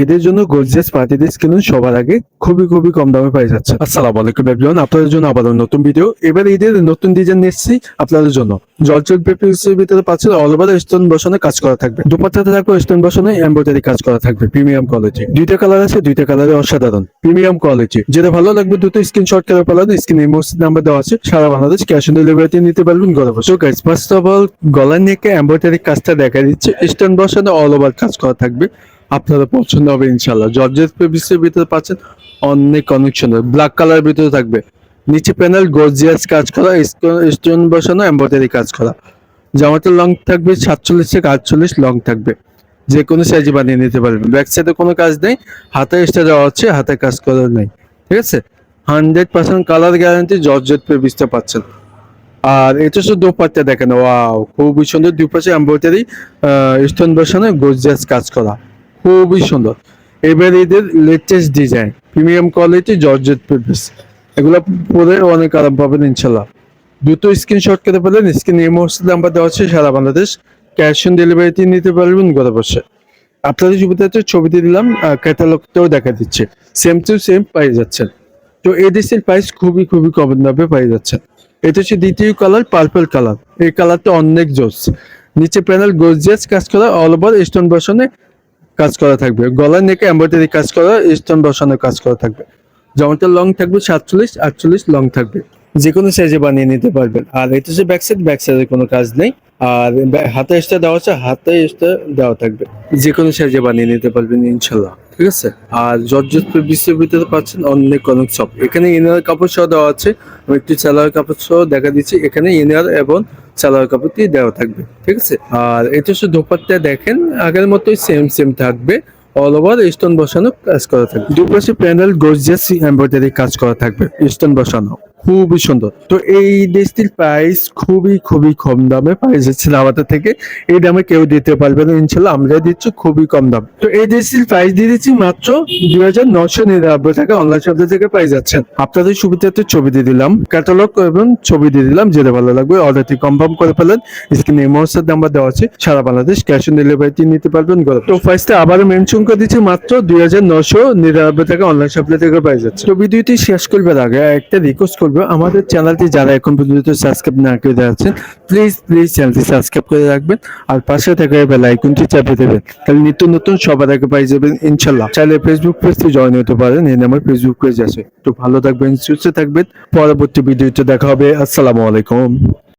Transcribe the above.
এদের জন্য গর্জিয়াস পার্টিদের কিনুন সবার আগে খুবই কম দামে পাই যাচ্ছে। আসসালামু আলাইকুম এভরিওয়ান, আপনাদের জন্য আবার নতুন ভিডিও। এবার ঈদের নতুন ডিজাইন নিচ্ছি আপনাদের জন্য। জর্জেট পেপিসের ভিতরে পাচ্ছেন অল ওভার স্টোন বসানো কাজ করা থাকবে। দুপাট্টাতে থাকবে স্টোন বসানো এমব্রয়ডারি কাজ করা থাকবে প্রিমিয়াম কোয়ালিটি। দুইটা কালার আছে, দুইটা কালারে অসাধারণ প্রিমিয়াম কোয়ালিটি। যেটা ভালো লাগবে দুটো স্ক্রিনশট করে পালান। স্ক্রিনে ইমোশন নাম্বার দেওয়া আছে, সারা বাংলাদেশ ক্যাশ অন ডেলিভারিতে নিতে পারবেন ঘরে বসে। তো গাইস, ফার্স্ট অফ অল গলার নেকে এমব্রয়ডারি কাজটা দেখা দিচ্ছে, স্টোন বসানো অল ওভার কাজ করা থাকবে। আপনারা পছন্দ হবে ইনশাল্লাহ। জর্জেট ফেব্রিক্সের ভিতরে পাচ্ছেন অনেক সুন্দর ব্ল্যাক কালার ভিতরে থাকবে। নিচে প্যানেল গর্জিয়াস কাজ করা, স্টোন বসানো এমব্রয়ডারি কাজ করা। জামাটার লং থাকবে 47 থেকে 48 লং থাকবে, যে কোনো সাইজে বানিয়ে নিতে পারবেন। ব্যাক সাইডে কোনো কাজ নেই, হাতে এক্সট্রা দেওয়া হচ্ছে, হাতে কাজ করা নেই। ঠিক আছে, 100% কালার গ্যারান্টি জর্জেট ফেব্রিক্সটা পাচ্ছেন। আর এটা শুধু দোপাট্টা দেখেন, ওয়াও খুবই সুন্দর। দুপাশে এমব্রয়ডারি স্টোন বসানো গর্জিয়াস কাজ করা, খুবই সুন্দর। এবার এদের latest design premium quality georgette fabrics, এগুলো পরে অনেক আরাম পাবেন ইনশাল্লাহ। দুটো স্ক্রিনশট করতে পারলেন, স্ক্রিনে ইমোশন নাম্বার দেওয়া আছে, সারা বাংলাদেশ ক্যাশ অন ডেলিভারিতে নিতে পারবেন ঘরে বসে। আপনাদের সুবিধাতে ছবি দিয়ে দিলাম, ক্যাটালগটাও দেখা দিচ্ছে, সেম টু সেম পাই যাচ্ছেন। তো এই দেশের প্রাইস খুবই কম দামে পাই যাচ্ছেন। এটা হচ্ছে দ্বিতীয় কালার, পার্পল কালার। এই কালারটা অনেক জোস। নিচে প্যানেল গর্জিয়াস কাজ করা, অল ওভার স্টোন বসানো কাজ করা থাকবে। গলার নেকে এমব্রয়ডারি কাজ করা, স্টোন বসানো কাজ করা থাকবে। জামাটার লং থাকবে 47-48 লং থাকবে, যে কোনো সাইজে বানিয়ে নিতে পারবেন। আর এটা হচ্ছে ব্যাক সাইডে কোনো কাজ নেই। আর হাতে এক্সট্রা দেওয়া আছে, হাতে এক্সট্রা দেওয়া থাকবে, যে কোনো সাইজে বানিয়ে নিতে পারবেন ইনশাল্লাহ। ঠিক আছে। আর জর্জেট ফেব্রিক্সের ভিতরে পাচ্ছেন অনেক সব। এখানে ইনার কাপড় সহ দেওয়া আছে, আমি একটু সালোয়ার কাপড় সহ দেখা দিচ্ছি। এখানে ইনার এবং সালোয়ার কাপড়টি দেওয়া থাকবে। ঠিক আছে। আর এটা হচ্ছে দোপাট্টা দেখেন, আগের মতোই সেম থাকবে, অল ওভার স্টোন বসানো কাজ করা থাকবে। দুপাশে প্যানেল গর্জিয়াস এমব্রয়ডারি কাজ করা থাকবে, স্টোন বসানো, খুবই সুন্দর। তো এই ড্রেসটির প্রাইস খুবই কম দামে পাই যাচ্ছে আমাদের থেকে। এই দামে কেউ দিতে পারবে না ইনশাল্লাহ, আমরা দিচ্ছি খুবই কম দাম। তো এই ড্রেসটির প্রাইস দিয়ে দিচ্ছি মাত্র 2999 টাকা। অনলাইন শপ থেকে পাই যাচ্ছেন। আপনাদের সুবিধাতে ছবি দিয়ে দিলাম, ক্যাটালগ এবং ছবি দিয়ে দিলাম, যেটা ভালো লাগবে অর্ডারটি কনফার্ম করে ফেলেন। স্ক্রিনে ইমোশন নাম্বার দেওয়া আছে, সারা বাংলাদেশ ক্যাশ অন ডেলিভারিতে নিতে পারবেন ঘরে। তো প্রাইসটা আবারও মেনশন করে দিচ্ছি, মাত্র 2999 টাকা অনলাইন শপ থেকে পাই যাচ্ছে। তো ভিডিওটি শেষ করবার আগে একটা রিকোয়েস্ট করবো, আমাদের চ্যানেলটি যারা এখন পর্যন্ত সাবস্ক্রাইব না করে আছেন, প্লিজ চ্যানেলটি সাবস্ক্রাইব করে রাখবেন। আর পাশে থাকা বেল আইকনটি চাপে দেবেন, তাহলে নিত্য নতুন সবার আগে পাই যাবেন ইনশাল্লাহ। চাইলে ফেসবুক পেজটি জয়েন হতে পারেন, এই আমার ফেসবুক পেজ আছে। তো ভালো থাকবেন, সুস্থ থাকবেন। পরবর্তী ভিডিওতে দেখা হবে। আসসালামু আলাইকুম।